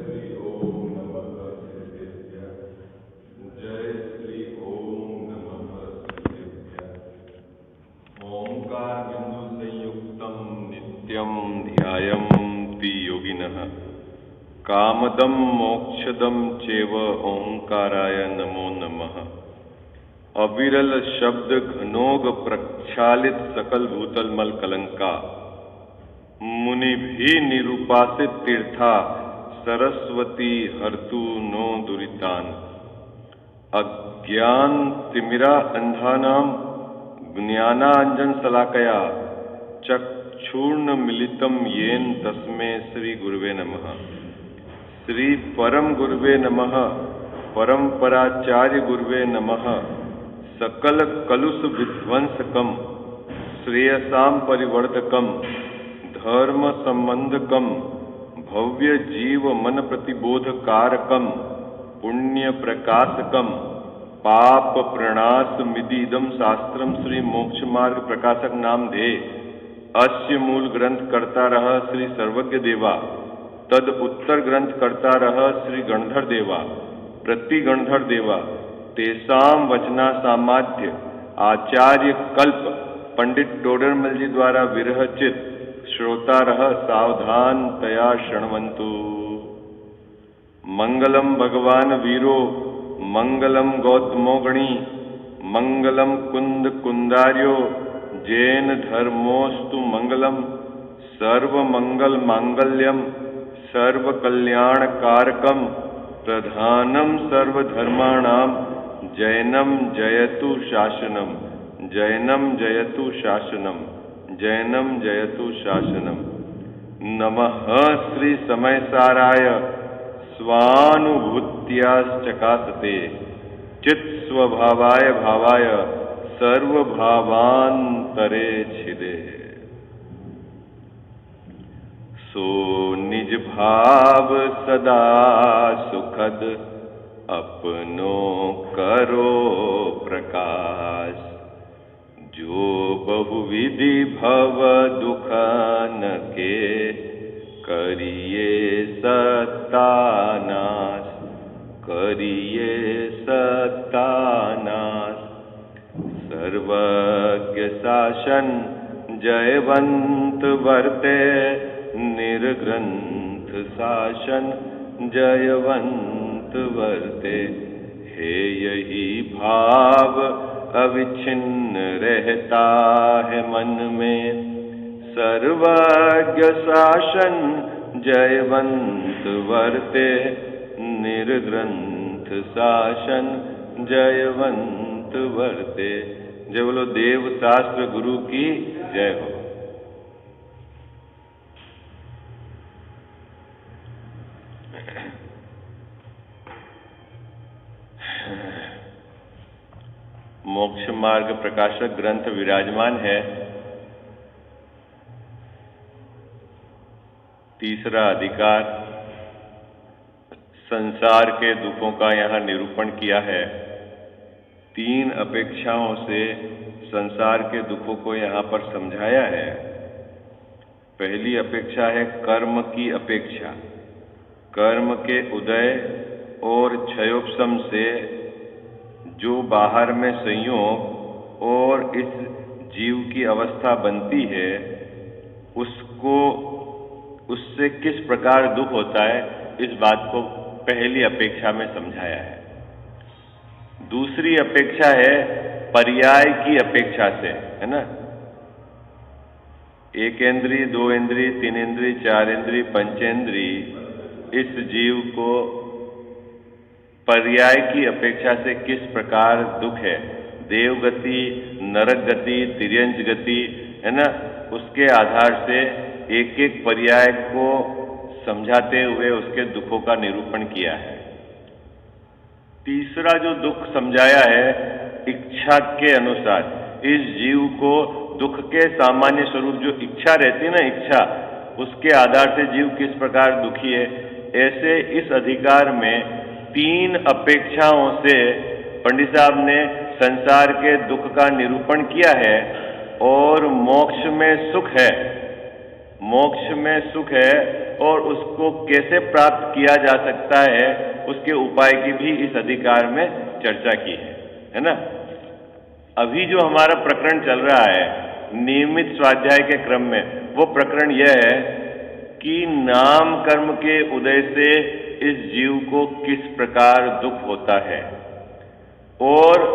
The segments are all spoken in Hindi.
श्री ओम नमः श्रीदेव्या। जय श्री ओम नमः श्रीदेव्या। ओंकार बिंदु संयुक्तम नित्यम ध्यायन्ति योगिनः। कामदम मोक्षदम चैव ओंकाराय नमो नमः। अविरल शब्द घनोग प्रक्षालित सकल भूतल मल कलंका। मुनि भी निरूपासित तीर्था सरस्वती हर्तु नो दुरितान। अज्ञान तिमिरा अंधानाम ज्ञानांजन शलाकया चक्षुर्ण मिलितम येन तस्मै श्री गुरुवे नमः। श्री परम गुरुवे नमः। परंपराचार्य गुरुवे नमः। सकल कलुष विध्वंसकम श्रेयसाम परिवर्धकम धर्म संबंधकम भव्य जीव मन प्रतिबोधकारकम पुण्य प्रकाशकम पाप प्रणाश मिदिदम शास्त्रम श्री मोक्ष मार्ग प्रकाशक नाम धे। अस्य मूल ग्रंथ करता रह श्री सर्वज्ञ देवा। तद उत्तर ग्रंथ करता रह श्री गणधर देवा। प्रति गणधर देवा तेसाम वचना सामाध्य आचार्य कल्प पंडित टोडरमल जी द्वारा विरहचित श्रोता रह सावधान तया शृण्वन्तु। मंगलम भगवान वीरो मंगलम गौतमोगणी मंगलम कुंद कुंदार्यो जैन धर्मोस्तु मंगलम। सर्व मंगल मांगल्यम सर्व कल्याण कारकम प्रधानम सर्वधर्माणाम जैनम जयतु शासनम। जैनम जयतु शासनम। जैनम जयतु शासनम। नमः श्री समय साराय स्वानुभूत्याश्चकासते चित् स्वभावाय भावाय सर्वभावांतरे छिदे। सो निज भाव सदा सुखद अपनो करो प्रकाश। जो बहुविधि भव दुखन के करिए सत्तानाश। करिए सत्तानाश। सर्वज्ञ शासन जयवंत वर्ते निर्ग्रंथ शासन जयवंत वर्ते। हे यही भाव अविच्छिन्न रहता है मन में। सर्वज्ञ शासन जयवंत वर्ते निर्ग्रंथ शासन जयवंत वर्ते। जय बोलो देव शास्त्र गुरु की जय हो। मोक्ष मार्ग प्रकाशक ग्रंथ विराजमान है। तीसरा अधिकार संसार के दुखों का यहाँ निरूपण किया है। तीन अपेक्षाओं से संसार के दुखों को यहाँ पर समझाया है। पहली अपेक्षा है कर्म की अपेक्षा। कर्म के उदय और क्षयोपशम से जो बाहर में संयोग और इस जीव की अवस्था बनती है उससे किस प्रकार दुख होता है, इस बात को पहली अपेक्षा में समझाया है। दूसरी अपेक्षा है पर्याय की अपेक्षा से, है ना। एक इंद्रिय, दो इंद्रिय, तीन इंद्रिय, चार इंद्रिय, पंचेंद्रिय, इस जीव को पर्याय की अपेक्षा से किस प्रकार दुख है। देवगति, नरक गति, तिर्यंच गति, है ना, उसके आधार से एक एक पर्याय को समझाते हुए उसके दुखों का निरूपण किया है। तीसरा जो दुख समझाया है इच्छा के अनुसार, इस जीव को दुख के सामान्य स्वरूप जो इच्छा रहती है ना, इच्छा, उसके आधार से जीव किस प्रकार दुखी है। ऐसे इस अधिकार में तीन अपेक्षाओं से पंडित साहब ने संसार के दुख का निरूपण किया है। और मोक्ष में सुख है, मोक्ष में सुख है और उसको कैसे प्राप्त किया जा सकता है उसके उपाय की भी इस अधिकार में चर्चा की है ना। अभी जो हमारा प्रकरण चल रहा है नियमित स्वाध्याय के क्रम में, वो प्रकरण यह है कि नाम कर्म के उदय से इस जीव को किस प्रकार दुख होता है और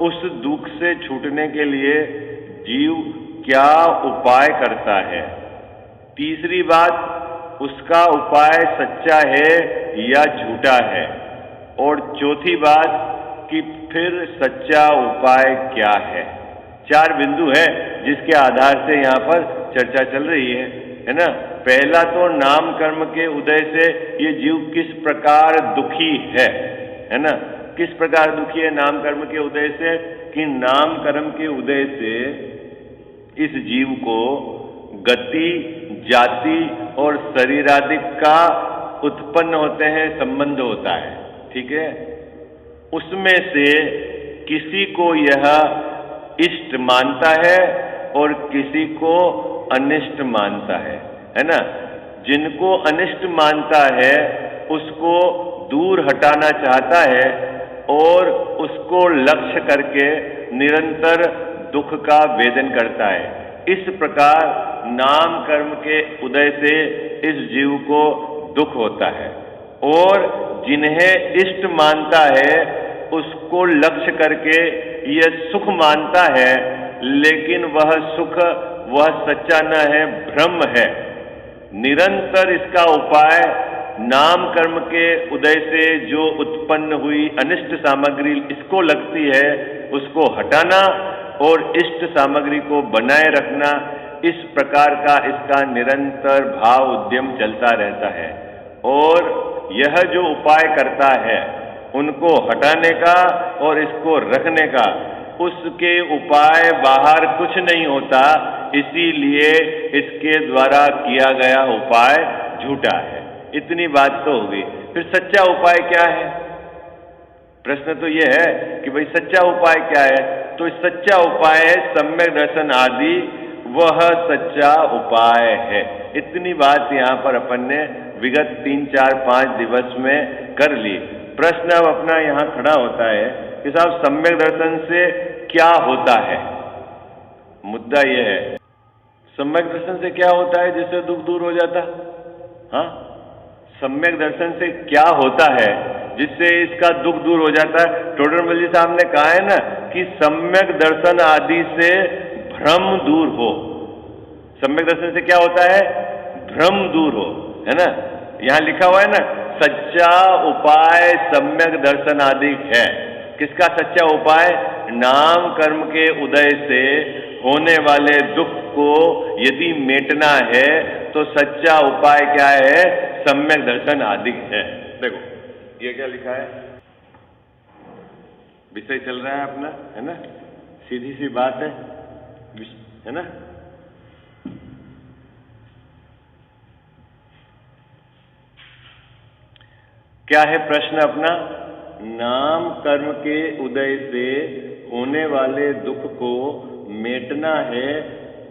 उस दुख से छूटने के लिए जीव क्या उपाय करता है। तीसरी बात, उसका उपाय सच्चा है या झूठा है। और चौथी बात कि फिर सच्चा उपाय क्या है। 4 बिंदु है जिसके आधार से यहाँ पर चर्चा चल रही है ना। पहला तो नाम कर्म के उदय से ये जीव किस प्रकार दुखी है ना। किस प्रकार दुखी है नाम कर्म के उदय से, कि नाम कर्म के उदय से इस जीव को गति, जाति और शरीरादिक का उत्पन्न होते हैं, संबंध होता है, ठीक है। उसमें से किसी को यह इष्ट मानता है और किसी को अनिष्ट मानता है ना। जिनको अनिष्ट मानता है उसको दूर हटाना चाहता है और उसको लक्ष्य करके निरंतर दुख का वेदन करता है। इस प्रकार नाम कर्म के उदय से इस जीव को दुख होता है। और जिन्हें इष्ट मानता है उसको लक्ष्य करके यह सुख मानता है, लेकिन वह सुख वह सच्चा न है, भ्रम है। निरंतर इसका उपाय नाम कर्म के उदय से जो उत्पन्न हुई अनिष्ट सामग्री इसको लगती है उसको हटाना और इष्ट सामग्री को बनाए रखना, इस प्रकार का इसका निरंतर भाव उद्यम चलता रहता है। और यह जो उपाय करता है उनको हटाने का और इसको रखने का, उसके उपाय बाहर कुछ नहीं होता, इसीलिए इसके द्वारा किया गया उपाय झूठा है। इतनी बात तो होगी। फिर सच्चा उपाय क्या है? प्रश्न तो यह है कि भाई सच्चा उपाय क्या है। तो सच्चा उपाय है सम्यक दर्शन आदि, वह सच्चा उपाय है। इतनी बात यहाँ पर अपन ने विगत 3, 4, 5 दिवस में कर ली। प्रश्न अब अपना यहाँ खड़ा होता है कि साहब सम्यक दर्शन से क्या होता है। मुद्दा यह है सम्यक दर्शन से क्या होता है जिससे दुख दूर हो जाता। हाँ, सम्यक दर्शन से क्या होता है जिससे इसका दुख दूर हो जाता है। टोडरमल जी साहब ने कहा है ना कि सम्यक दर्शन आदि से भ्रम दूर हो। सम्यक दर्शन से क्या होता है? भ्रम दूर हो, है ना। यहां लिखा हुआ है ना, सच्चा उपाय सम्यक दर्शन आदि है। किसका सच्चा उपाय? नाम कर्म के उदय से होने वाले दुख को यदि मेटना है तो सच्चा उपाय क्या है? सम्यक दर्शन आदि है। देखो ये क्या लिखा है, विषय चल रहा है अपना, है ना। सीधी सी बात है ना। क्या है प्रश्न अपना? नाम कर्म के उदय से होने वाले दुख को मेटना है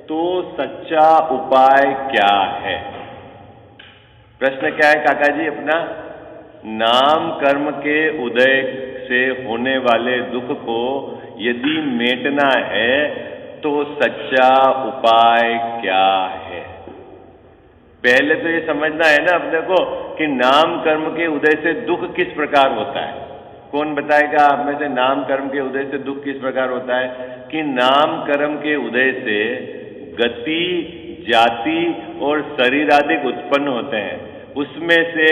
तो सच्चा उपाय क्या है? प्रश्न क्या है काका जी अपना? नाम कर्म के उदय से होने वाले दुख को यदि मेटना है तो सच्चा उपाय क्या है? पहले तो ये समझना है ना अपने को कि नाम कर्म के उदय से दुख किस प्रकार होता है। कौन बताएगा आप में से नाम कर्म के उदय से दुख किस प्रकार होता है? कि नाम कर्म के उदय से गति, जाति और शरीर आदि उत्पन्न होते हैं। उसमें से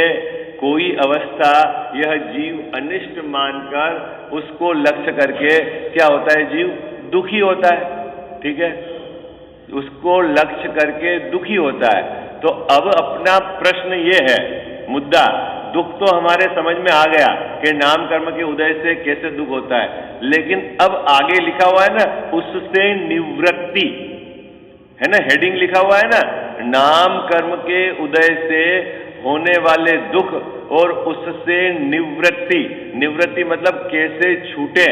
कोई अवस्था यह जीव अनिष्ट मानकर उसको लक्ष्य करके क्या होता है? जीव दुखी होता है, ठीक है। उसको लक्ष्य करके दुखी होता है। तो अब अपना प्रश्न ये है, मुद्दा दुख तो हमारे समझ में आ गया कि नाम कर्म के उदय से कैसे दुख होता है, लेकिन अब आगे लिखा हुआ है ना, उससे निवृत्ति, है ना। हेडिंग लिखा हुआ है ना, नाम कर्म के उदय से होने वाले दुख और उससे निवृत्ति। निवृत्ति मतलब कैसे छूटे,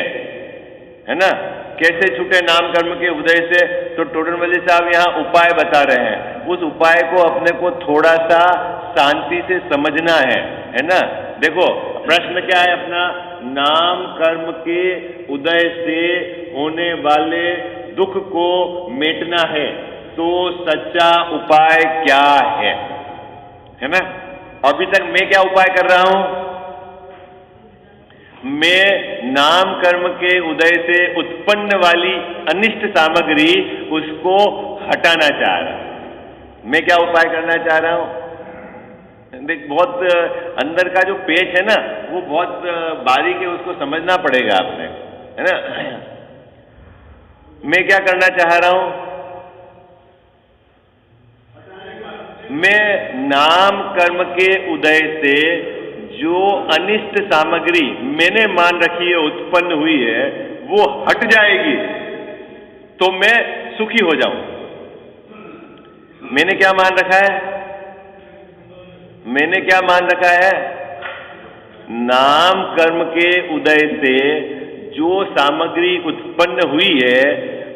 है ना। कैसे छूटे नाम कर्म के उदय से? तो टोडरमल जी साहब यहाँ उपाय बता रहे हैं। उस उपाय को अपने को थोड़ा सा शांति से समझना है ना। देखो प्रश्न क्या है अपना, नाम कर्म के उदय से होने वाले दुख को मिटना है तो सच्चा उपाय क्या है ना। अभी तक मैं क्या उपाय कर रहा हूं, मैं नाम कर्म के उदय से उत्पन्न वाली अनिष्ट सामग्री उसको हटाना चाह रहा हूं। मैं क्या उपाय करना चाह रहा हूं, देख बहुत अंदर का जो पेच है ना वो बहुत बारीक है, उसको समझना पड़ेगा आपने, है ना। मैं क्या करना चाह रहा हूं, मैं नाम कर्म के उदय से जो अनिष्ट सामग्री मैंने मान रखी है उत्पन्न हुई है वो हट जाएगी तो मैं सुखी हो जाऊं। मैंने क्या मान रखा है, मैंने क्या मान रखा है, नाम कर्म के उदय से जो सामग्री उत्पन्न हुई है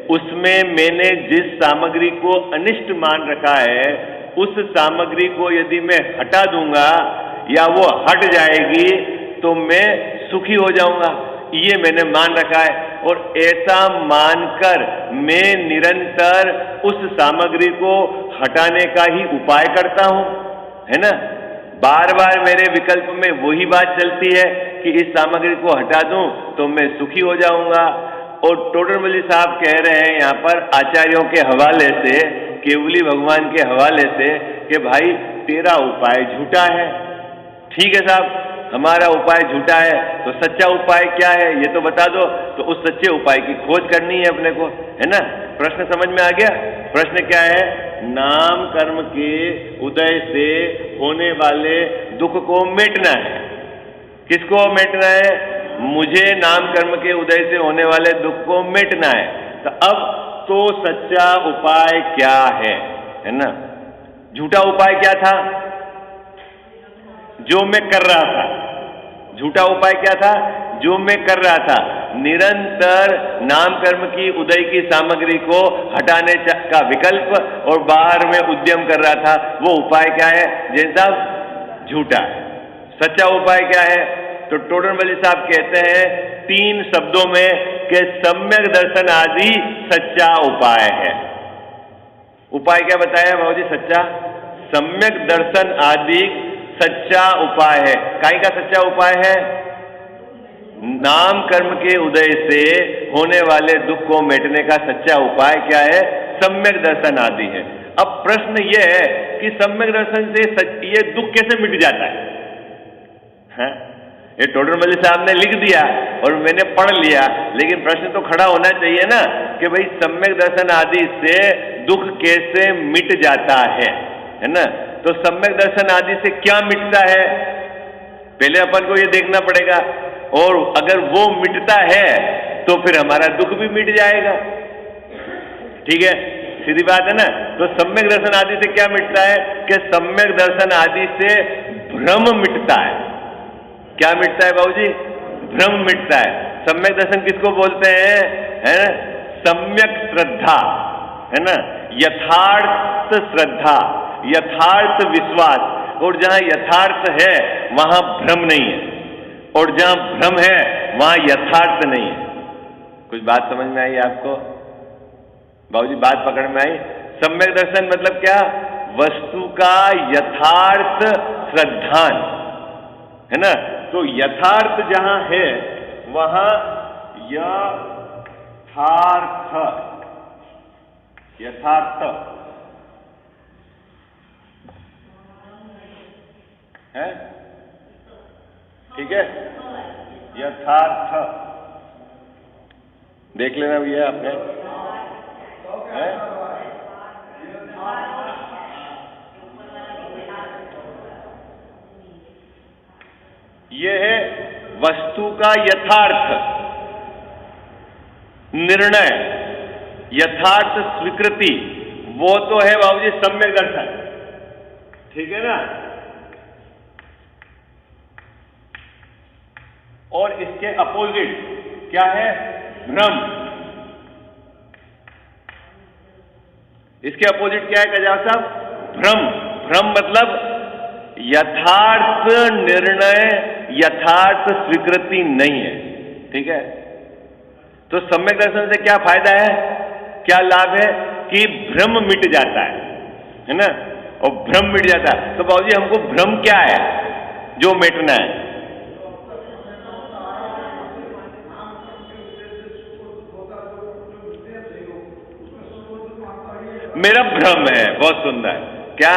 उसमें मैंने जिस सामग्री को अनिष्ट मान रखा है उस सामग्री को यदि मैं हटा दूंगा या वो हट जाएगी तो मैं सुखी हो जाऊंगा, ये मैंने मान रखा है। और ऐसा मानकर मैं निरंतर उस सामग्री को हटाने का ही उपाय करता हूं, है ना। बार बार मेरे विकल्प में वही बात चलती है कि इस सामग्री को हटा दूं तो मैं सुखी हो जाऊंगा। और टोडरमल साहब कह रहे हैं यहाँ पर आचार्यों के हवाले से, केवली भगवान के हवाले से, कि भाई तेरा उपाय झूठा है। ठीक है साहब, हमारा उपाय झूठा है तो सच्चा उपाय क्या है ये तो बता दो। तो उस सच्चे उपाय की खोज करनी है अपने को, है ना। प्रश्न समझ में आ गया। प्रश्न क्या है, नाम कर्म के उदय से होने वाले दुख को मिटना है। किसको मिटना है, मुझे नाम कर्म के उदय से होने वाले दुख को मिटना है। तो अब तो सच्चा उपाय क्या है ना। झूठा उपाय क्या था, जो मैं कर रहा था, झूठा उपाय क्या था, जो मैं कर रहा था, निरंतर नाम कर्म की उदय की सामग्री को हटाने का विकल्प और बाहर में उद्यम कर रहा था। वो उपाय क्या है जैन साहब, झूठा। सच्चा उपाय क्या है, तो टोडरमल साहब कहते हैं 3 शब्दों में कि सम्यक दर्शन आदि सच्चा उपाय है। उपाय क्या बताया बाबूजी, सच्चा, सम्यक दर्शन आदि सच्चा उपाय है। काई का सच्चा उपाय है, नाम कर्म के उदय से होने वाले दुख को मिटने का सच्चा उपाय क्या है, सम्यक दर्शन आदि है। अब प्रश्न यह है कि सम्यक दर्शन से ये दुख कैसे मिट जाता है? ये टोडरमल साहब ने लिख दिया और मैंने पढ़ लिया, लेकिन प्रश्न तो खड़ा होना चाहिए ना कि भाई सम्यक दर्शन आदि से दुख कैसे मिट जाता है ना। तो सम्यक दर्शन आदि से क्या मिटता है, पहले अपन को ये देखना पड़ेगा। और अगर वो मिटता है तो फिर हमारा दुख भी मिट जाएगा। ठीक है, सीधी बात है ना। तो सम्यक दर्शन आदि से क्या मिटता है कि सम्यक दर्शन आदि से भ्रम मिटता है। क्या मिटता है बाबूजी, भ्रम मिटता है। सम्यक दर्शन किसको बोलते हैं, है ना, सम्यक श्रद्धा, है ना, यथार्थ श्रद्धा, यथार्थ विश्वास। और जहां यथार्थ है वहां भ्रम नहीं है, और जहां भ्रम है वहां यथार्थ नहीं है। कुछ बात समझ में आई आपको बाबूजी, बात पकड़ में आई। सम्यक दर्शन मतलब क्या, वस्तु का यथार्थ श्रद्धान, है ना। तो यथार्थ जहां है वहां यथार्थ, यथार्थ है, ठीक है, यथार्थ देख लेना भैया आपने, है? ये है वस्तु का यथार्थ निर्णय, यथार्थ स्वीकृति, वो तो है बाबूजी सम्यक दर्शन। ठीक है ना। और इसके अपोजिट क्या है, भ्रम। इसके अपोजिट क्या है कजाव साहब, भ्रम। भ्रम मतलब यथार्थ निर्णय यथार्थ स्वीकृति नहीं है। ठीक है, तो सम्यक दर्शन से क्या फायदा है, क्या लाभ है कि भ्रम मिट जाता है ना, और भ्रम मिट जाता है। तो बाबूजी हमको भ्रम क्या है जो मिटना है? मेरा भ्रम है। बहुत सुंदर। क्या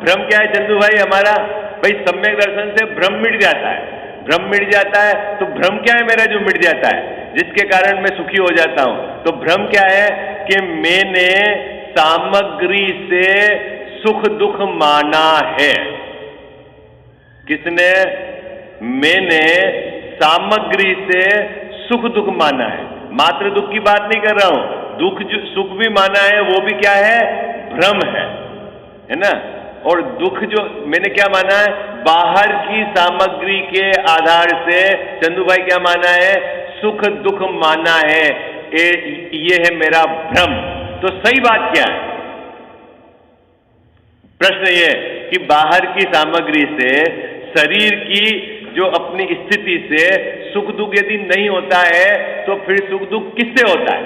भ्रम क्या है चंदू भाई हमारा? भाई सम्यक दर्शन से भ्रम मिट जाता है। भ्रम मिट जाता है तो भ्रम क्या है मेरा जो मिट जाता है, जिसके कारण मैं सुखी हो जाता हूं? तो भ्रम क्या है कि मैंने सामग्री से सुख दुख माना है। किसने? मैंने सामग्री से सुख दुख माना है। मात्र दुख की बात नहीं कर रहा हूं, दुख जो सुख भी माना है वो भी क्या है? भ्रम है ना। और दुख जो मैंने क्या माना है? बाहर की सामग्री के आधार से चंदू भाई क्या माना है? सुख दुख माना है। ये है मेरा भ्रम। तो सही बात क्या है? प्रश्न ये कि बाहर की सामग्री से शरीर की जो अपनी स्थिति से सुख दुख यदि नहीं होता है तो फिर सुख दुख किससे होता है?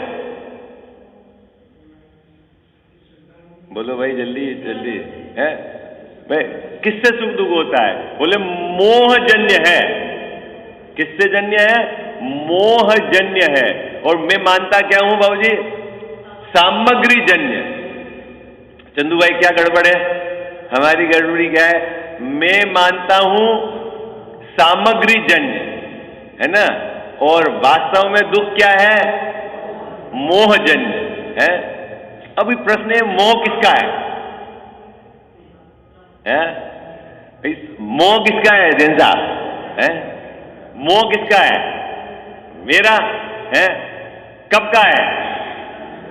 बोलो भाई जल्दी जल्दी है भाई, किससे सुख दुख होता है? बोले मोहजन्य है। किससे जन्य है? मोहजन्य है। और मैं मानता क्या हूं बाबूजी? सामग्री जन्य। चंदू भाई क्या गड़बड़ है? हमारी गड़बड़ी क्या है? मैं मानता हूं सामग्री जन्य है ना, और वास्तव में दुख क्या है? मोहजन्य है। अभी प्रश्न है मोह किसका है? मोह किसका है जैन साहब? है मोह किसका है? मेरा है। कब का है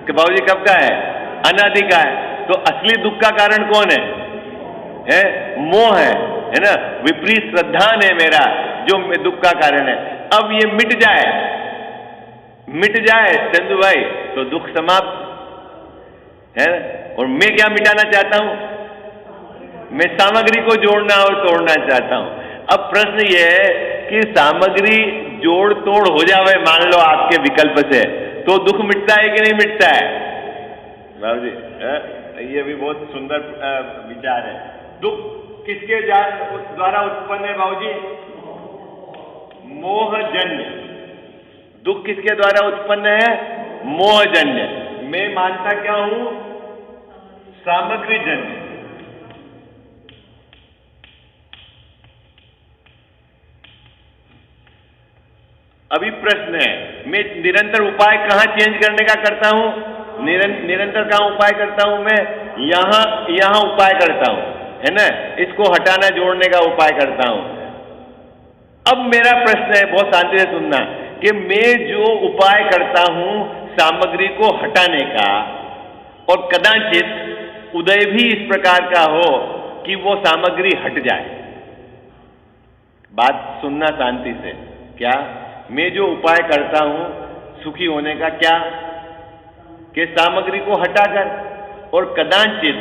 कि बाबूजी? कब का है? अनादि का है। तो असली दुख का कारण कौन है? मोह है ना। विपरीत श्रद्धा है मेरा जो दुख का कारण है। अब ये मिट जाए चंदू भाई तो दुख समाप्त है। और मैं क्या मिटाना चाहता हूं? मैं सामग्री को जोड़ना और तोड़ना चाहता हूं। अब प्रश्न ये है कि सामग्री जोड़ तोड़ हो जाए मान लो आपके विकल्प से, तो दुख मिटता है कि नहीं मिटता है? बाबू जी ये भी बहुत सुंदर विचार है। दुख किसके द्वारा उत्पन्न है बाबूजी? मोहजन्य। दुख किसके द्वारा उत्पन्न है? मोहजन्य। मैं मानता क्या हूं? सामग्री जन्य। अभी प्रश्न है मैं निरंतर उपाय कहां चेंज करने का करता हूं? निरंतर कहां उपाय करता हूं? मैं यहां उपाय करता हूं है ना। इसको हटाना जोड़ने का उपाय करता हूं। अब मेरा प्रश्न है, बहुत शांति से सुनना, कि मैं जो उपाय करता हूं सामग्री को हटाने का, और कदाचित उदय भी इस प्रकार का हो कि वो सामग्री हट जाए। बात सुनना शांति से। क्या मैं जो उपाय करता हूं सुखी होने का, क्या कि सामग्री को हटाकर, और कदाचित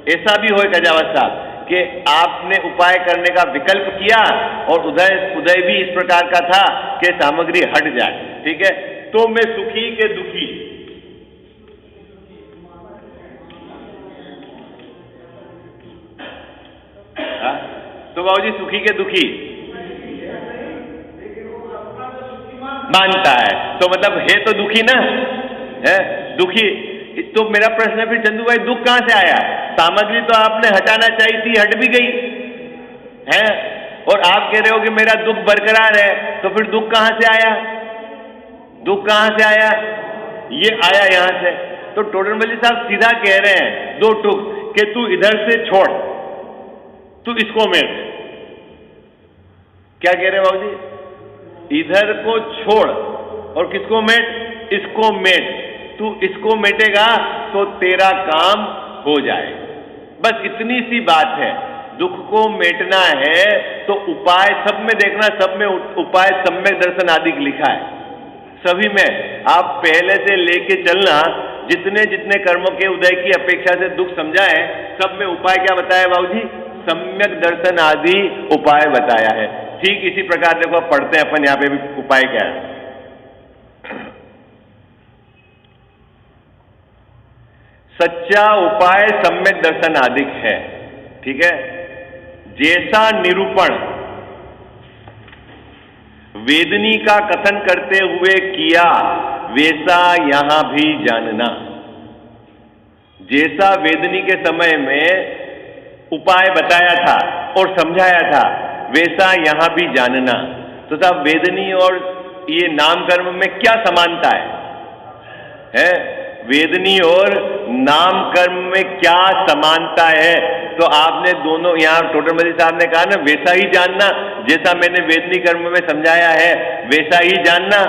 ऐसा भी हो गजावत साहब कि आपने उपाय करने का विकल्प किया और उदय भी इस प्रकार का था कि सामग्री हट जाए। ठीक है, तो मैं सुखी के दुखी? तो बाबूजी सुखी के दुखी मानता है तो मतलब है तो दुखी ना है, दुखी। तो मेरा प्रश्न है फिर चंदू भाई दुख कहां से आया? सामग्री तो आपने हटाना चाहिए थी, हट भी गई है, और आप कह रहे हो कि मेरा दुख बरकरार है, तो फिर दुख कहां से आया? दुख कहां से आया? ये आया यहां से। तो टोडरमल साहब सीधा कह रहे हैं दो टुक कि तू इधर से छोड़, तू इसको मेट। क्या कह रहे हैं बाबूजी? इधर को छोड़ और किसको मेट? इसको मेट। तू इसको मेटेगा तो तेरा काम हो जाए। बस इतनी सी बात है। दुख को मेटना है तो उपाय सब में देखना, सब में उपाय सम्यक दर्शन आदि लिखा है, सभी में आप पहले से लेके चलना। जितने जितने कर्मों के उदय की अपेक्षा से दुख समझाए, सब में उपाय क्या बताया बाबूजी? सम्यक दर्शन आदि उपाय बताया है। ठीक इसी प्रकार देखो पढ़ते हैं अपन यहां पे भी उपाय क्या है। सच्चा उपाय सम्यक दर्शन आदिक है। ठीक है, जैसा निरूपण वेदनी का कथन करते हुए किया वैसा यहां भी जानना। जैसा वेदनी के समय में उपाय बताया था और समझाया था वैसा यहां भी जानना। तो साहब वेदनी और ये नाम कर्म में क्या समानता है? वेदनी और नाम कर्म में क्या समानता है? तो आपने दोनों यहां टोडरमल साहब ने कहा ना वैसा ही जानना, जैसा मैंने वेदनी कर्म में समझाया है वैसा ही जानना,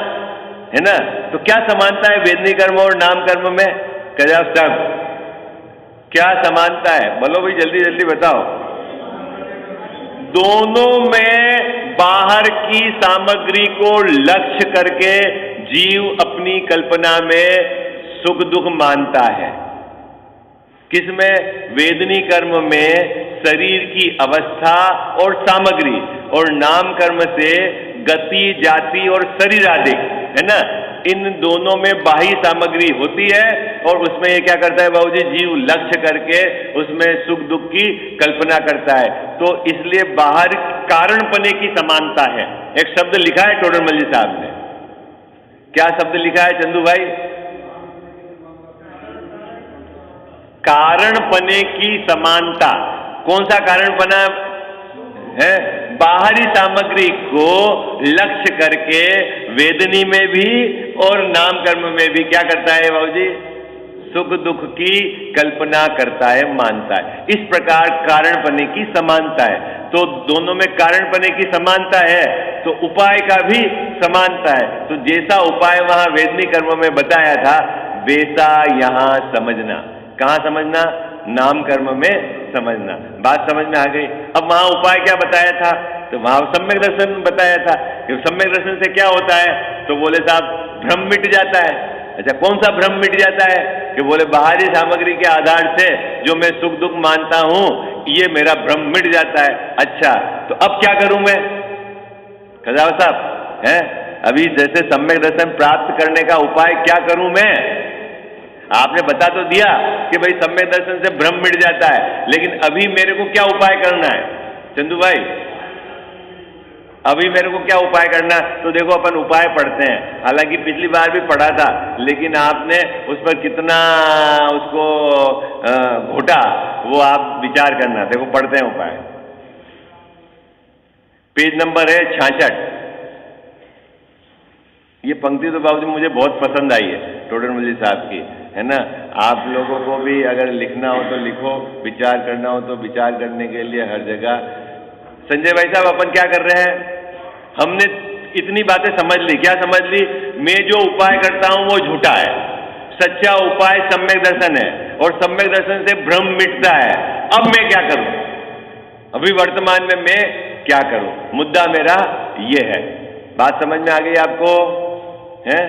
है ना। तो क्या समानता है वेदनी कर्म और नाम कर्म में? कजाब साहब क्या समानता है? बोलो भाई जल्दी जल्दी बताओ। दोनों में बाहर की सामग्री को लक्ष्य करके जीव अपनी कल्पना में सुख दुख मानता है। किसमें? वेदनी कर्म में शरीर की अवस्था और सामग्री, और नाम कर्म से गति जाति और शरीर आदि, है ना। इन दोनों में बाह्य सामग्री होती है और उसमें ये क्या करता है बाबूजी? जीव लक्ष्य करके उसमें सुख दुख की कल्पना करता है। तो इसलिए बाहर कारणपने की समानता है। एक शब्द लिखा है टोडरमल जी साहब ने, क्या शब्द लिखा है चंदू भाई? कारणपने की समानता। कौन सा कारणपना है? बाहरी सामग्री को लक्ष्य करके वेदनी में भी और नाम कर्म में भी क्या करता है बाबूजी? सुख दुख की कल्पना करता है, मानता है। इस प्रकार कारणपने की समानता है। तो दोनों में कारणपने की समानता है तो उपाय का भी समानता है। तो जैसा उपाय वहां वेदनी कर्म में बताया था वैसा यहां समझना। कहां समझना? नाम कर्म में समझना। बात समझ में आ गई। अब वहां उपाय क्या बताया था? तो वहां सम्यक दर्शन बताया था कि सम्यक दर्शन से क्या होता है? तो बोले साहब भ्रम मिट जाता है। अच्छा, कौन सा भ्रम मिट जाता है? कि बोले बाहरी सामग्री के आधार से जो मैं सुख दुख मानता हूं ये मेरा भ्रम मिट जाता है। अच्छा, तो अब क्या करूं मैं? खजाव साहब है अभी जैसे सम्यक दर्शन प्राप्त करने का उपाय क्या करूं मैं? आपने बता तो दिया कि भाई सम्यक दर्शन से भ्रम मिट जाता है, लेकिन अभी मेरे को क्या उपाय करना है चंदू भाई? अभी मेरे को क्या उपाय करना है? तो देखो अपन उपाय पढ़ते हैं, हालांकि पिछली बार भी पढ़ा था लेकिन आपने उस पर कितना उसको घोटा वो आप विचार करना। देखो पढ़ते हैं उपाय। पेज नंबर है 66। ये पंक्ति तो बाबूजी मुझे बहुत पसंद आई है टोडरमल जी साहब की, है ना। आप लोगों को भी अगर लिखना हो तो लिखो, विचार करना हो तो विचार करने के लिए हर जगह। संजय भाई साहब अपन क्या कर रहे हैं? हमने इतनी बातें समझ ली। क्या समझ ली? मैं जो उपाय करता हूं वो झूठा है, सच्चा उपाय सम्यक दर्शन है और सम्यक दर्शन से भ्रम मिटता है। अब मैं क्या करूं? अभी वर्तमान में मैं क्या करूं? मुद्दा मेरा ये है। बात समझ में आ गई आपको? है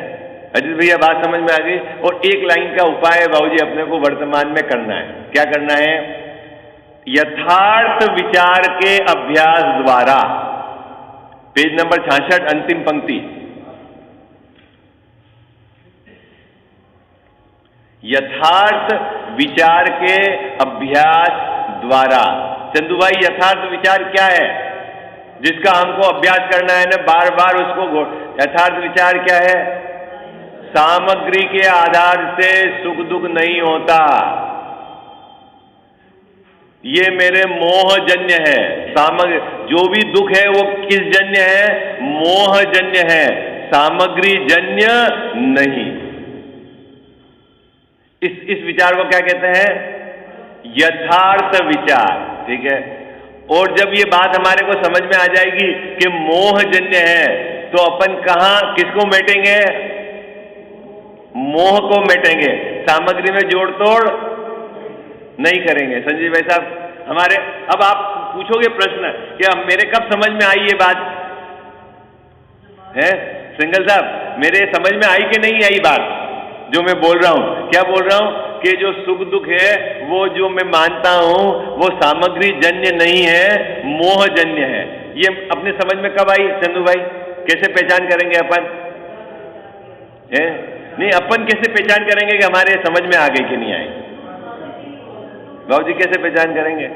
अजीत भैया बात समझ में आ गई? और एक लाइन का उपाय बाबूजी अपने को वर्तमान में करना है। क्या करना है? यथार्थ विचार के अभ्यास द्वारा, पेज नंबर 66 अंतिम पंक्ति। यथार्थ विचार के अभ्यास द्वारा। चंदू भाई यथार्थ विचार क्या है जिसका हमको अभ्यास करना है ना, बार बार उसको? यथार्थ विचार क्या है? सामग्री के आधार से सुख दुख नहीं होता, ये मेरे मोहजन्य है। सामग्री जो भी दुख है वो किस जन्य है? मोहजन्य है, सामग्री जन्य नहीं। इस विचार को क्या कहते हैं? यथार्थ विचार। ठीक है। और जब ये बात हमारे को समझ में आ जाएगी कि मोहजन्य है तो अपन कहां किसको मेटेंगे? मोह को मेटेंगे, सामग्री में जोड़ तोड़ नहीं करेंगे। संजीव भाई साहब हमारे, अब आप पूछोगे प्रश्न कि अब मेरे कब समझ में आई ये बात है? सिंगल साहब मेरे समझ में आई कि नहीं आई बात जो मैं बोल रहा हूं? क्या बोल रहा हूं कि जो सुख दुख है वो जो मैं मानता हूं वो सामग्री जन्य नहीं है, मोह जन्य है। ये अपने समझ में कब आई चंदू भाई? कैसे पहचान करेंगे अपन? नहीं, अपन कैसे पहचान करेंगे कि हमारे समझ में आ गई कि नहीं आई? बाबू जी कैसे पहचान करेंगे?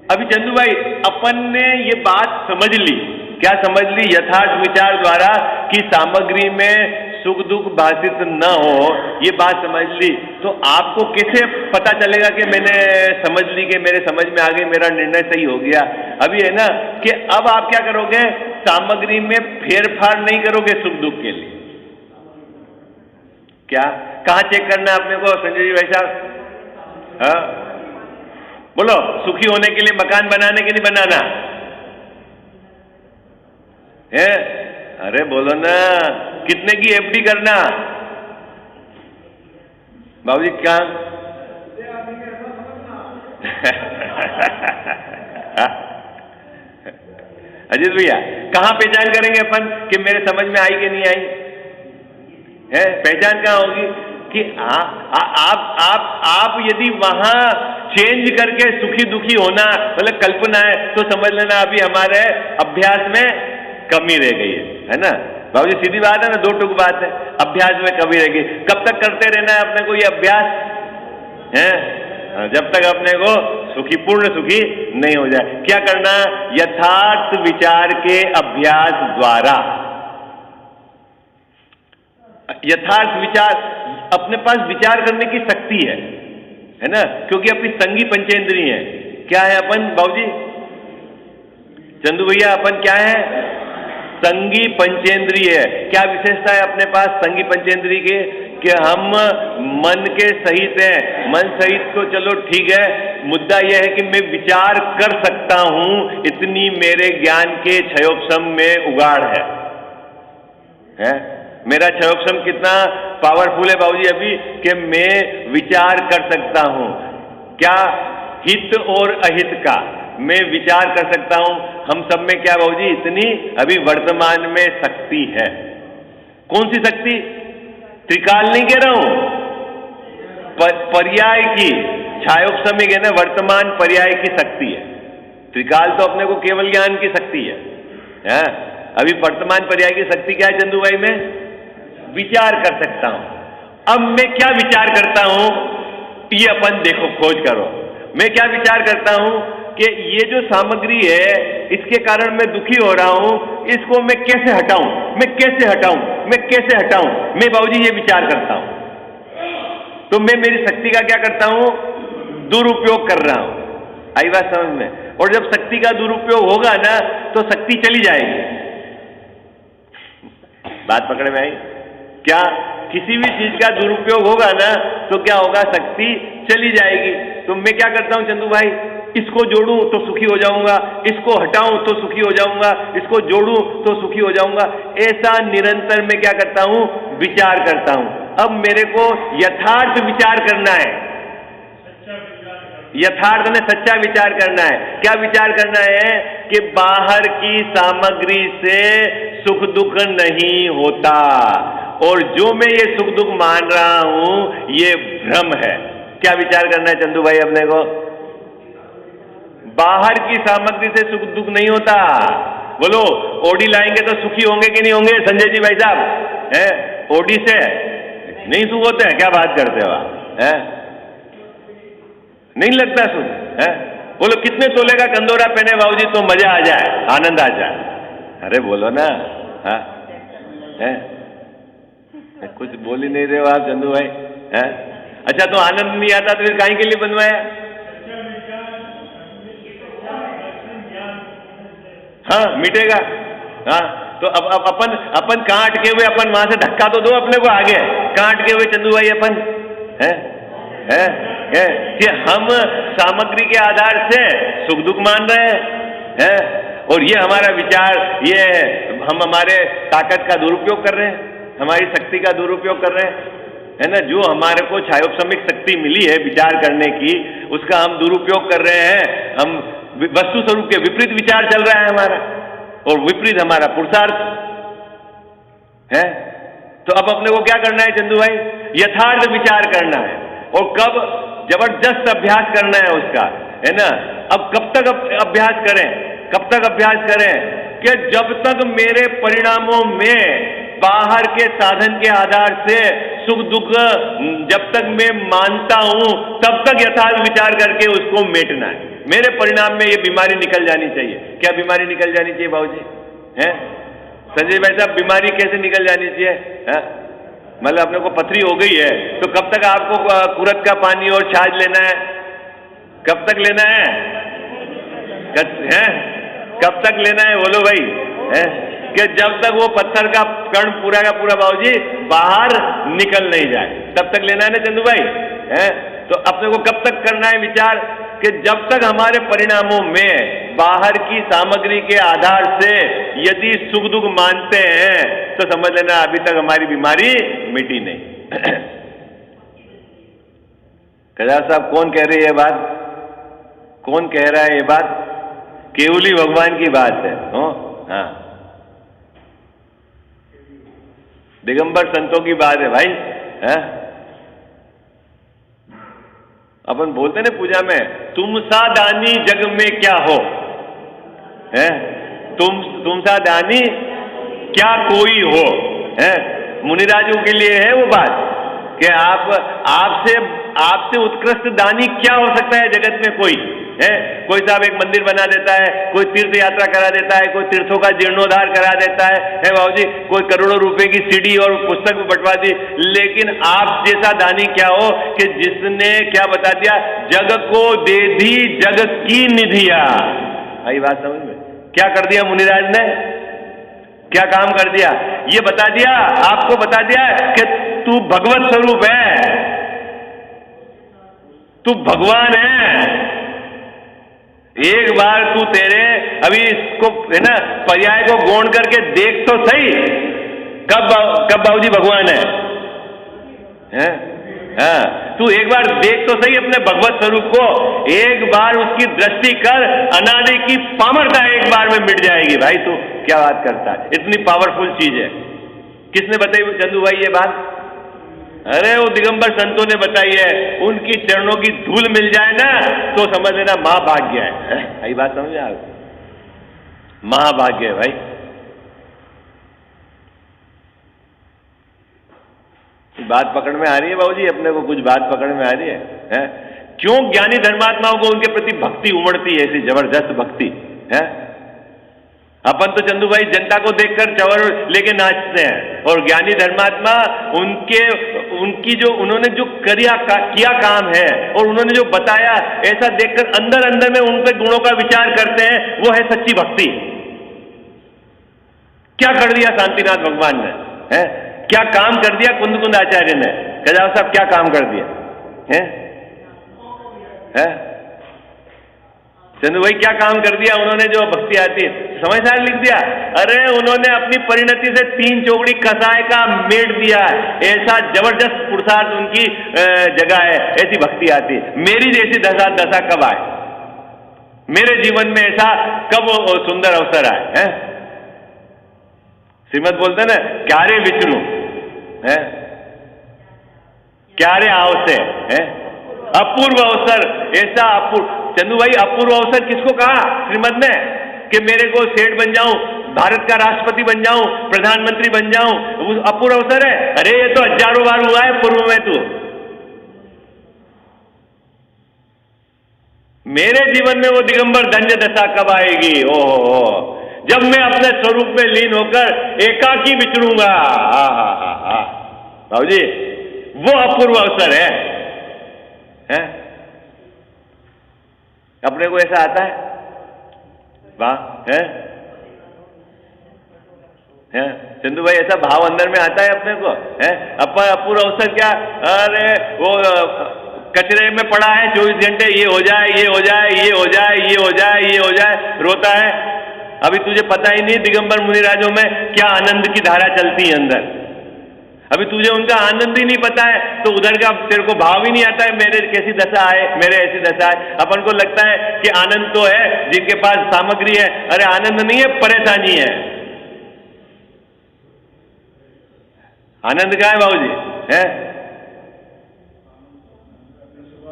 अभी चंदू भाई अपन ने ये बात समझ ली, क्या समझ ली? यथार्थ विचार द्वारा कि सामग्री में सुख दुख भाषित न हो, ये बात समझ ली। तो आपको कैसे पता चलेगा कि मैंने समझ ली, कि मेरे समझ में आ गई, मेरा निर्णय सही हो गया? अभी है ना कि अब आप क्या करोगे? सामग्री में फेरफार नहीं करोगे सुख दुख के लिए। क्या कहां चेक करना है अपने को संजय जी भाई साहब? हाँ बोलो, सुखी होने के लिए मकान बनाने के नहीं बनाना है? अरे बोलो ना, कितने की एफडी करना? बाबूजी क्या? अजीत भैया कहां पहचान करेंगे अपन कि मेरे समझ में आई कि नहीं आई है? पहचान कहां होगी कि आप यदि वहां चेंज करके सुखी दुखी होना मतलब कल्पना है तो समझ लेना अभी हमारे अभ्यास में कमी रह गई है ना बाबूजी? सीधी बात है ना, दो टुक बात है, अभ्यास में कमी रह गई। कब तक करते रहना है अपने को ये अभ्यास है? जब तक अपने को सुखी पूर्ण सुखी नहीं हो जाए। क्या करना? यथार्थ विचार के अभ्यास द्वारा। यथार्थ विचार, अपने पास विचार करने की शक्ति है ना, क्योंकि अपनी संगी पंचेंद्रिय है। क्या है अपन बाबूजी? चंदू भैया अपन क्या है? संगी पंचेंद्रिय है। क्या विशेषता है अपने पास संगी पंचेंद्रिय के? कि हम मन के सहित हैं। मन सहित तो चलो ठीक है, मुद्दा यह है कि मैं विचार कर सकता हूं, इतनी मेरे ज्ञान के क्षयोक्षम में उगाड़ है? मेरा क्षयोक्षम कितना पावरफुल है बाबूजी अभी कि मैं विचार कर सकता हूं। क्या? हित और अहित का मैं विचार कर सकता हूं। हम सब में क्या बाबूजी इतनी अभी वर्तमान में शक्ति है। कौन सी शक्ति? त्रिकाल नहीं कह रहा हूं, पर्याय की, छायोक्षमिक है ना, वर्तमान पर्याय की शक्ति है। त्रिकाल तो अपने को केवल ज्ञान की शक्ति है? अभी वर्तमान पर्याय की शक्ति क्या है चंदू भाई? में विचार कर सकता हूं। अब मैं क्या विचार करता हूं ये अपन देखो, खोज करो। मैं क्या विचार करता हूं कि ये जो सामग्री है इसके कारण मैं दुखी हो रहा हूं, इसको मैं कैसे हटाऊं, मैं कैसे हटाऊं, मैं कैसे हटाऊं? मैं बाबूजी ये विचार करता हूं। तो मैं मेरी शक्ति का क्या करता हूं? दुरुपयोग कर रहा हूं। आई बात समझ में? और जब शक्ति का दुरुपयोग होगा ना तो शक्ति चली जाएगी। बात पकड़ में आई? क्या? किसी भी चीज का दुरुपयोग होगा ना तो क्या होगा? शक्ति चली जाएगी। तो मैं क्या करता हूं चंदू भाई? इसको जोड़ूं तो सुखी हो जाऊंगा, इसको हटाऊं तो सुखी हो जाऊंगा, इसको जोड़ूं तो सुखी हो जाऊंगा। ऐसा निरंतर मैं क्या करता हूं? विचार करता हूं। अब मेरे को यथार्थ विचार करना है। यथार्थ में सच्चा विचार करना है। क्या विचार करना है? कि बाहर की सामग्री से सुख दुख नहीं होता, और जो मैं ये सुख दुख मान रहा हूं ये भ्रम है। क्या विचार करना है चंदू भाई अपने को? बाहर की सामग्री से सुख दुख नहीं होता। बोलो, ओडी लाएंगे तो सुखी होंगे कि नहीं होंगे संजय जी भाई साहब? है ओडी से नहीं सुख होते हैं? क्या बात करते हो आप? है नहीं लगता सुख? है बोलो, कितने तोले का कंदोरा पहने बाबूजी तो मजा आ जाए, आनंद आ जाए? अरे बोलो ना। हाँ है? कुछ बोल ही नहीं रहे हो आप चंदू भाई? है? अच्छा, तो आनंद नहीं आता तो फिर काहे के लिए बनवाया? हाँ मिटेगा। हाँ तो अब अपन कहाँ अटके हुए? अपन वहां से धक्का तो दो अपने को आगे। कहाँ अटके हुए चंदू भाई अपन? है कि हम सामग्री के आधार से सुख दुख मान रहे हैं, और ये हमारा विचार, ये हम हमारे ताकत का दुरुपयोग कर रहे हैं, हमारी शक्ति का दुरुपयोग कर रहे हैं। है ना, जो हमारे को छायोपशमिक शक्ति मिली है विचार करने की, उसका हम दुरुपयोग कर रहे हैं। हम वस्तु स्वरूप के विपरीत विचार चल रहा है हमारा, और विपरीत हमारा पुरुषार्थ है। तो अब अपने को क्या करना है चंदू भाई? यथार्थ विचार करना है, और कब? जबरदस्त अभ्यास करना है उसका, है ना। अब कब तक अभ्यास करें? कब तक अभ्यास करें? कि जब तक मेरे परिणामों में बाहर के साधन के आधार से सुख दुख जब तक मैं मानता हूं, तब तक यथार्थ विचार करके उसको मेटना है। मेरे परिणाम में ये बीमारी निकल जानी चाहिए। क्या बीमारी निकल जानी चाहिए बाबूजी? हैं संजय भाई साहब, बीमारी कैसे निकल जानी चाहिए? मतलब अपने को पथरी हो गई है, तो कब तक आपको कुरत का पानी और छाछ लेना है? कब तक लेना है? कब तक लेना है बोलो भाई? कि जब तक वो पत्थर का कण पूरा का पूरा बाबूजी बाहर निकल नहीं जाए, तब तक लेना है ना चंदू भाई? तो अपने को कब तक करना है विचार? कि जब तक हमारे परिणामों में बाहर की सामग्री के आधार से यदि सुख दुख मानते हैं, तो समझ लेना अभी तक हमारी बीमारी मिटी नहीं। कजार साहब, कौन कह रही है ये बात? कौन कह रहा है ये बात? केवली भगवान की बात है। हाँ, दिगंबर संतों की बात है भाई। अपन बोलते ना पूजा में, तुम सा दानी जग में क्या हो, है? तुम सा दानी क्या कोई हो, है? मुनिराजों के लिए है वो बात कि आपसे उत्कृष्ट दानी क्या हो सकता है जगत में? कोई है? कोई साहब एक मंदिर बना देता है, कोई तीर्थ यात्रा करा देता है, कोई तीर्थों का जीर्णोद्धार करा देता है बाबूजी, कोई करोड़ों रुपए की सीडी और पुस्तक भी बंटवा दी। लेकिन आप जैसा दानी क्या हो कि जिसने क्या बता दिया, जग को दे दी जग की निधिया। आई बात समझ में? क्या कर दिया मुनिराज ने? क्या काम कर दिया? ये बता दिया, आपको बता दिया कि तू भगवत स्वरूप है, तू भगवान है। एक बार तू तेरे अभी इसको है ना पर्याय को गौण करके देख तो सही, कब बाबूजी भगवान है? तू एक बार देख तो सही अपने भगवत स्वरूप को, एक बार उसकी दृष्टि कर, अनादि की पामरता एक बार में मिट जाएगी। भाई तू क्या बात करता है? इतनी पावरफुल चीज है। किसने बताई चंदू भाई ये बात? अरे वो दिगंबर संतों ने बताई है। उनकी चरणों की धूल मिल जाए ना तो समझ लेना महाभाग्य है। यही बात समझे आप? महाभाग्य है भाई। बात पकड़ में आ रही है बाबूजी? अपने को कुछ बात पकड़ में आ रही है? क्यों ज्ञानी धर्मात्माओं को उनके प्रति भक्ति उमड़ती है, ऐसी जबरदस्त भक्ति है? अपन तो चंदू भाई जनता को देखकर चवर लेके नाचते हैं, और ज्ञानी धर्मात्मा उनकी जो उन्होंने जो किया काम है और उन्होंने जो बताया, ऐसा देखकर अंदर अंदर में उन पे गुणों का विचार करते हैं। वो है सच्ची भक्ति। क्या कर दिया शांतिनाथ भगवान ने? है क्या काम कर दिया कुंद आचार्य ने? गजाव साहब क्या काम कर दिया है? चंदू भाई क्या काम कर दिया उन्होंने? जो भक्ति आती है समय सार लिख दिया। अरे उन्होंने अपनी परिणति से 3 चौकड़ी कसाय का मेट दिया। ऐसा जबरदस्त पुरुषार्थ उनकी जगह है, ऐसी भक्ति आती है। मेरी जैसी दशा कब आए? मेरे जीवन में ऐसा कब सुंदर अवसर आए? है श्रीमद बोलते ना, क्यारे विचरू है, क्यारे आवसे है, अपूर्व अवसर। ऐसा अपूर्व चंदू भाई, अपूर्व अवसर किसको कहा श्रीमद ने? कि मेरे को सेठ बन जाऊं, भारत का राष्ट्रपति बन जाऊं, प्रधानमंत्री बन जाऊं, वो अपूर्व अवसर है? अरे ये तो हजारों बार हुआ है पूर्व में। तो मेरे जीवन में वो दिगंबर धन्य दशा कब आएगी? ओहो, जब मैं अपने स्वरूप में लीन होकर एकाकी विचरूंगा। बाबूजी वो अपूर्व अवसर है? अपने को ऐसा आता है? वाह है चंदू भाई, ऐसा भाव अंदर में आता है अपने को? है अपन अपूर्व अवसर क्या? अरे वो कचरे में पड़ा है 24 घंटे, ये हो जाए, ये हो जाए, ये हो जाए, ये हो जाए, ये हो जाए, रोता है। अभी तुझे पता ही नहीं दिगंबर मुनिराजों में क्या आनंद की धारा चलती है अंदर। अभी तुझे उनका आनंद ही नहीं पता है, तो उधर का तेरे को भाव ही नहीं आता है, मेरे कैसी दशा है, मेरे ऐसी दशा है। अपन को लगता है कि आनंद तो है जिनके पास सामग्री है। अरे आनंद नहीं है, परेशानी है। आनंद क्या है बाबूजी? है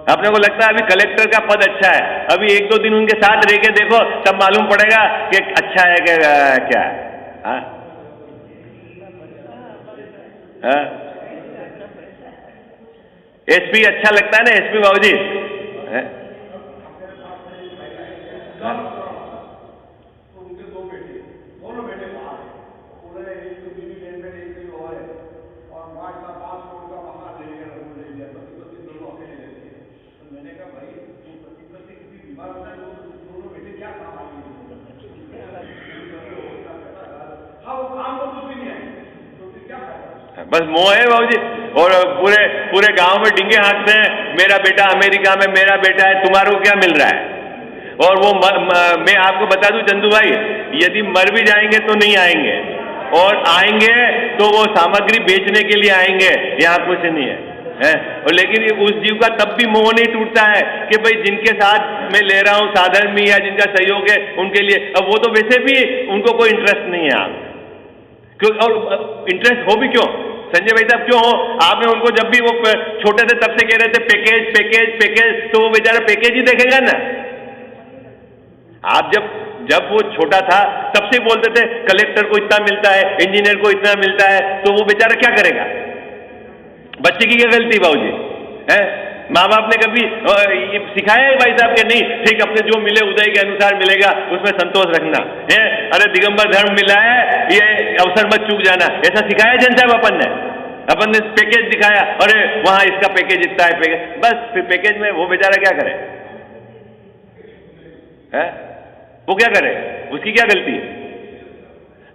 अपने को लगता है अभी कलेक्टर का पद अच्छा है, अभी 1-2 दिन उनके साथ रह के देखो, तब मालूम पड़ेगा कि अच्छा है कि क्या है। एसपी अच्छा लगता है ना, एसपी बाबूजी? बस मोह है बाबूजी, और पूरे पूरे गांव में डिंगे हाँकते हैं, मेरा बेटा अमेरिका में, मेरा बेटा है, तुम्हारे को क्या मिल रहा है? और वो मैं आपको बता दूं चंदू भाई, यदि मर भी जाएंगे तो नहीं आएंगे, और आएंगे तो वो सामग्री बेचने के लिए आएंगे, यहाँ कुछ नहीं है। और लेकिन उस जीव का तब भी मोह नहीं टूटता है कि भाई जिनके साथ मैं ले रहा हूं साधन में या जिनका सहयोग है उनके लिए, अब वो तो वैसे भी उनको कोई इंटरेस्ट नहीं है आप क्यों, और इंटरेस्ट हो भी क्यों संजय भाई साहब, क्यों हो? आपने उनको जब भी वो छोटे थे तब से कह रहे थे पैकेज पैकेज पैकेज, तो वो बेचारा पैकेज ही देखेगा ना। आप जब वो छोटा था तब से बोलते थे कलेक्टर को इतना मिलता है, इंजीनियर को इतना मिलता है, तो वो बेचारा क्या करेगा? बच्चे की क्या गलती बाबूजी? है माँ बाप ने कभी सिखाया है भाई साहब के नहीं, ठीक अपने जो मिले उदय के अनुसार मिलेगा, उसमें संतोष रखना है। अरे दिगंबर धर्म मिला है, ये अवसर मत चूक जाना, ऐसा सिखाया जन साहब अपन ने पैकेज दिखाया, अरे वहां इसका पैकेज इतना है, पैकेज बस, फिर पैकेज में वो बेचारा क्या करे? है वो क्या करे? उसकी क्या गलती है?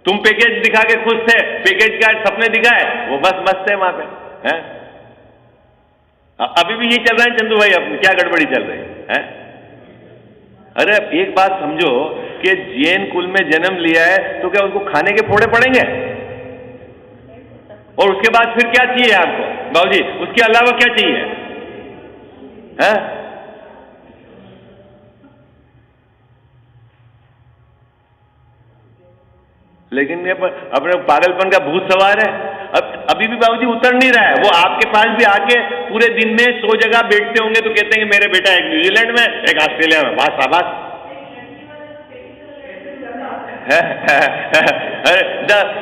तुम पैकेज दिखा के खुश थे, पैकेज का सपने दिखाए, वो बस मस्त है वहां पे। है अभी भी यही चल रहा है चंदू भाई, अपनी क्या गड़बड़ी चल रही है? अरे एक बात समझो कि जैन कुल में जन्म लिया है तो क्या उनको खाने के फोड़े पड़ेंगे? और उसके बाद फिर क्या चाहिए आपको बाबूजी? उसके अलावा क्या चाहिए? है लेकिन ये अपने पागलपन का भूत सवार है। अब अभी भी बाबूजी उतर नहीं रहा है। वो आपके पास भी आके पूरे दिन में 100 जगह बैठते होंगे तो कहते हैं कि मेरे बेटा एक न्यूजीलैंड में, एक ऑस्ट्रेलिया में, बस शाबाश।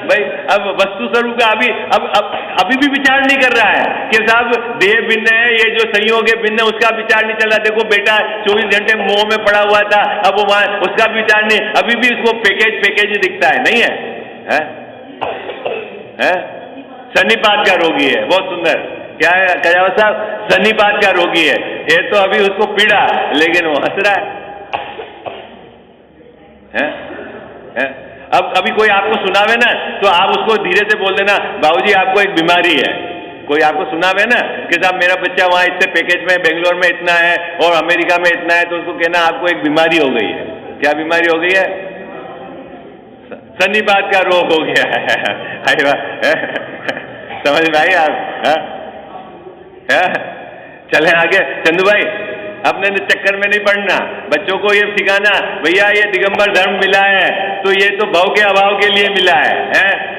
भाई अब वस्तु स्वरूप का अभी भी विचार नहीं कर रहा है कि साहब देह भिन्न है, ये जो संयोग है भिन्न है, उसका विचार नहीं चल रहा। देखो बेटा 24 घंटे मोह में पड़ा हुआ था, अब वो वहां उसका विचार नहीं, अभी भी उसको पैकेज ही दिखता है। नहीं है? सन्निपात का रोगी है। बहुत सुंदर, क्या है कजावत साहब? सन्निपात का रोगी है। ये तो अभी उसको पीड़ा, लेकिन वो हंस रहा है? अब अभी कोई आपको सुनावे ना तो आप उसको धीरे से बोल देना, बाबूजी आपको एक बीमारी है। कोई आपको सुनावे ना कि साहब मेरा बच्चा वहां इतने पैकेज में, बेंगलोर में इतना है और अमेरिका में इतना है, तो उसको कहना आपको एक बीमारी हो गई है। क्या बीमारी हो गई है? सन्निपात का रोग हो गया है। समझ में आई आप? चले आगे चंदू भाई, अपने चक्कर में नहीं पड़ना, बच्चों को ये सिखाना भैया ये दिगंबर धर्म मिला है तो ये तो भव के अभाव के लिए मिला है?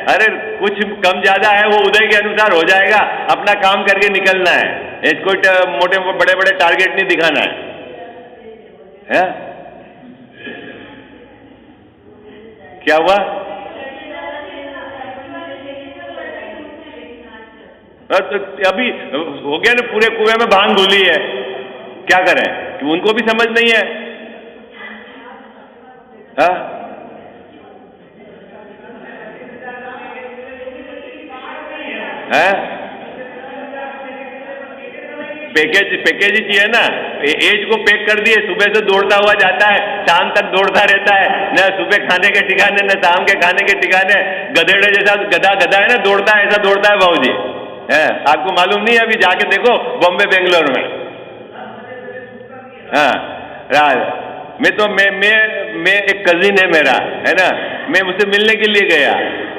अरे कुछ कम ज्यादा है वो उदय के अनुसार हो जाएगा, अपना काम करके निकलना है। इसको मोटे बड़े बड़े टारगेट नहीं दिखाना है? क्या हुआ? तो अभी हो गया ना, पूरे कुएं में भांग घुली है, क्या करें कि उनको भी समझ नहीं है। पैकेज ही चाहिए ना। एज को पैक कर दिए, सुबह से दौड़ता हुआ जाता है, शाम तक दौड़ता रहता है, न सुबह खाने के ठिकाने न शाम के खाने के ठिकाने, गधेड़े जैसा गधा है ना, दौड़ता है, ऐसा दौड़ता है बाबूजी। आपको मालूम नहीं है? अभी जाके देखो बॉम्बे बेंगलोर में। मैं एक कजिन है मेरा, है ना, मैं मुझसे मिलने के लिए गया।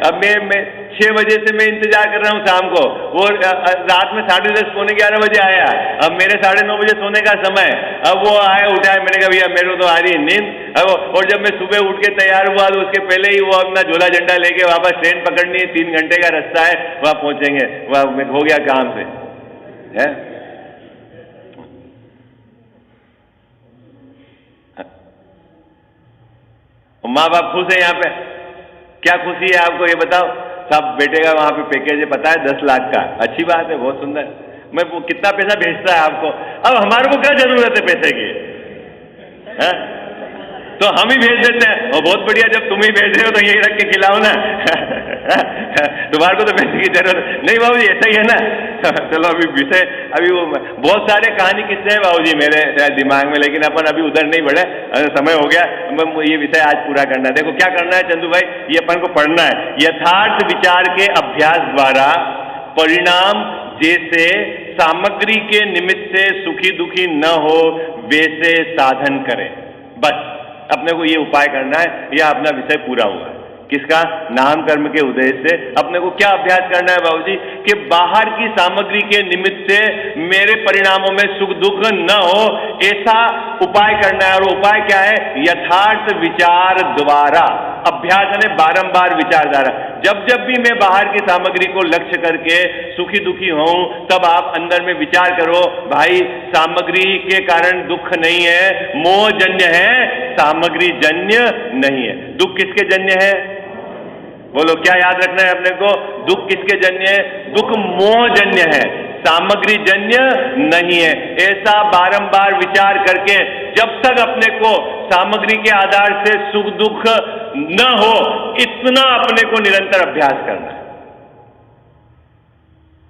अब मैं 6 बजे से मैं इंतजार कर रहा हूँ शाम को, वो रात में 10:30 पौने 11 बजे आया, अब मेरे 9:30 बजे सोने का समय, अब वो आया उठाया, मैंने कहा भैया मेरे को तो आ रही है नींद। अब और जब मैं सुबह उठ के तैयार हुआ तो उसके पहले ही वो अपना झोला झंडा लेके वापस ट्रेन पकड़नी है, 3 घंटे का रास्ता है, वहां पहुंचेंगे, वह हो गया काम से है। माँ बाप खुश है यहाँ पे, क्या खुशी है आपको ये बताओ? सब बेटे का वहां पे पैकेज है, पता है 10 लाख का, अच्छी बात है, बहुत सुंदर। मैं वो कितना पैसा भेजता है आपको, अब हमारे को क्या जरूरत है पैसे की, है? तो हम ही भेज देते हैं, और बहुत बढ़िया, जब तुम ही भेज रहे हो तो यही रख के खिलाओ ना। तुम्हारे को तो पैसे की जरूरत नहीं बाबू जी, ऐसा ही है ना। चलो अभी विषय, अभी वो बहुत सारे कहानी किस्से हैं बाबू जी मेरे दिमाग में, लेकिन अपन अभी उधर नहीं बढ़े, समय हो गया। ये विषय आज पूरा करना है। देखो क्या करना है चंदू भाई, ये अपन को पढ़ना है। यथार्थ विचार के अभ्यास द्वारा परिणाम जैसे सामग्री के निमित्त से सुखी दुखी न हो वैसे साधन करें। बस अपने को ये उपाय करना है, यह अपना विषय पूरा हुआ। किसका? नाम कर्म के उद्देश्य से अपने को क्या अभ्यास करना है बाबूजी, कि बाहर की सामग्री के निमित्त से मेरे परिणामों में सुख दुख न हो, ऐसा उपाय करना है। और उपाय क्या है? यथार्थ विचार द्वारा। अभ्यास यानी बारंबार विचारधारा। जब जब भी मैं बाहर की सामग्री को लक्ष्य करके सुखी दुखी हूं, तब आप अंदर में विचार करो, भाई सामग्री के कारण दुख नहीं है, मोहजन्य है, सामग्री जन्य नहीं है। दुख किसके जन्य है? बोलो, क्या याद रखना है अपने को? दुख किसके जन्य है? दुख मोहजन्य है, सामग्री जन्य नहीं है। ऐसा बारंबार विचार करके जब तक अपने को सामग्री के आधार से सुख दुख न हो, इतना अपने को निरंतर अभ्यास करना है।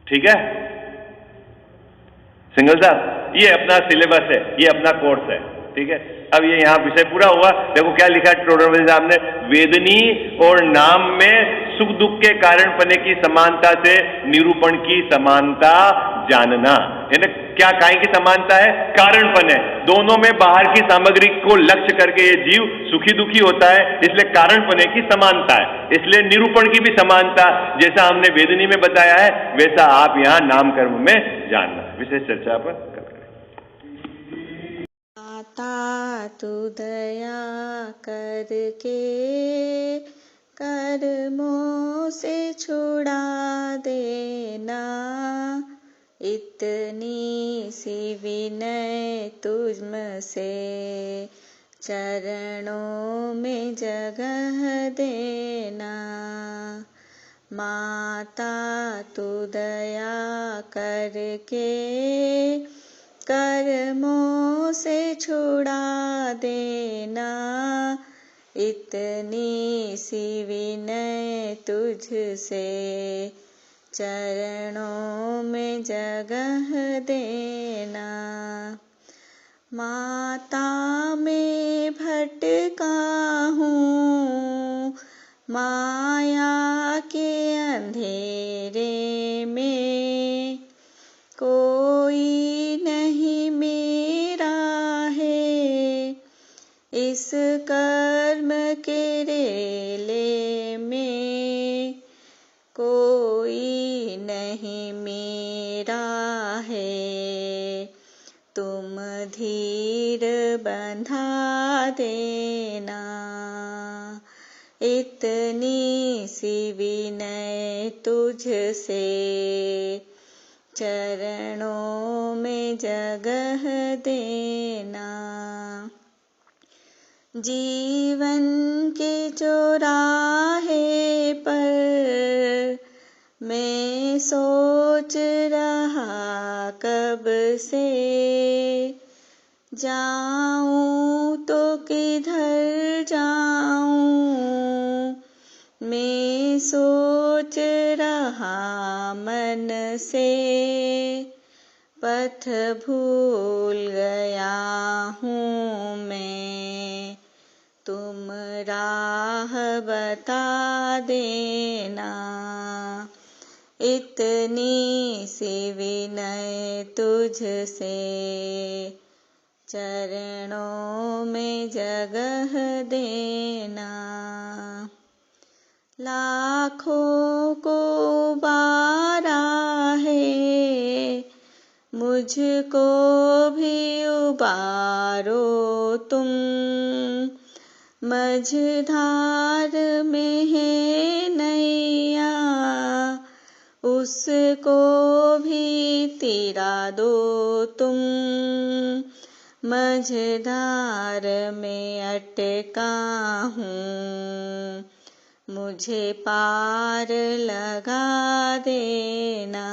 ठीक है सिंगल साहब, ये अपना सिलेबस है, ये अपना कोर्स है। ठीक है, अब ये यहां विषय पूरा हुआ। देखो क्या लिखा है टोडरमल साहब ने, वेदनी और नाम में सुख दुख के कारण पने की समानता से निरूपण की समानता जानना। यानी क्या काय की समानता है? कारण पने। दोनों में बाहर की सामग्री को लक्ष्य करके ये जीव सुखी दुखी होता है, इसलिए कारण पने की समानता है, इसलिए निरूपण की भी समानता। जैसा हमने वेदनी में बताया है, वैसा आप यहां नाम कर्म में जानना। विशेष चर्चा पर माता तू दया करके कर्मों से छुड़ा देना, इतनी सी विनय तुझसे चरणों में जगह देना। माता तू दया करके कर्मों से छुड़ा देना, इतनी सी विनय तुझसे चरणों में जगह देना। माता में भटका हूँ माया के अंधेरे में, कोई नहीं मेरा है इस कर्म के रेले में, कोई नहीं मेरा है, तुम धीर बंधा देना। इतनी सी विनय तुझसे चरणों में जगह देना। जीवन के चौराहे पर मैं सोच रहा कब से, जाऊं तो किधर जाऊं, मैं सोच रहा मन से, पथ भूल गया हूँ मैं, तुम राह बता देना। इतनी सी विनय तुझसे चरणों में जगह देना। लाखों को उबारा है, मुझको भी उबारो तुम। मझधार में है नैया, उसको भी तिरा दो तुम। मझधार में अटका हूँ, मुझे पार लगा देना।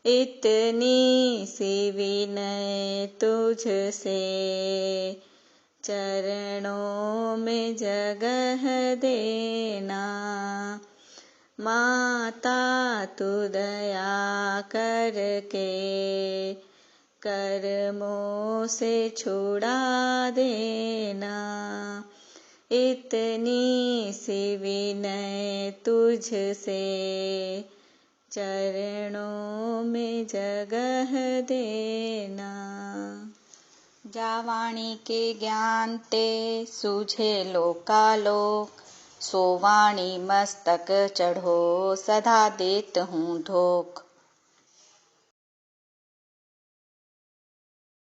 इतनी सी विनय तुझसे, चरणों में जगह देना। माता तू दया करके, कर्मों से छुड़ा देना। इतनी सी विनय तुझसे, चरणों में जगह देना। जावाणी के ज्ञान ते सूझे लोकालोक, सोवाणी मस्तक चढ़ो सदा देत हूँ धोख।